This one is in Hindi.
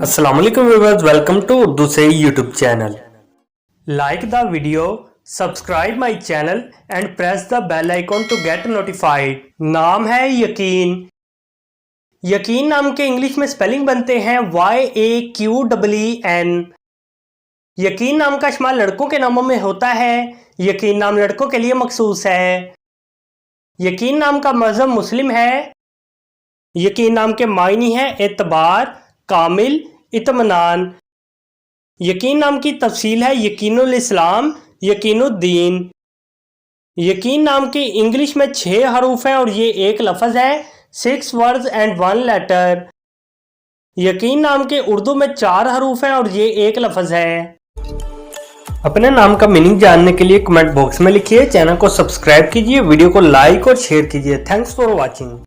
अस्सलाम वालेकुम व्यूअर्स, वेलकम टू उर्दू से YouTube channel. Like the video, subscribe my channel and press the bell icon to get notified. नाम है यकीन। यकीन नाम के इंग्लिश में स्पेलिंग बनते हैं YAQEEN। यकीन नाम का इस्तेमाल लड़कों के नामों में होता है। यकीन नाम लड़कों के लिए मखसूस है। यकीन नाम का मज़हब मुस्लिम है। यकीन नाम के मायने हैं एतबार, कामिल, इत्मीनान। यकीन नाम की तफसील है यकीनुल इस्लाम, यकीनुद्दीन। यकीन नाम के इंग्लिश में 6 हरूफ हैं और ये एक लफ्ज़ है, 6 वर्ड्स एंड 1 लेटर। यकीन नाम के उर्दू में 4 हरूफ हैं और ये एक लफ्ज़ है। अपने नाम का मीनिंग जानने के लिए कमेंट बॉक्स में लिखिए। चैनल को सब्सक्राइब कीजिए, वीडियो को लाइक और शेयर कीजिए। Thanks for watching.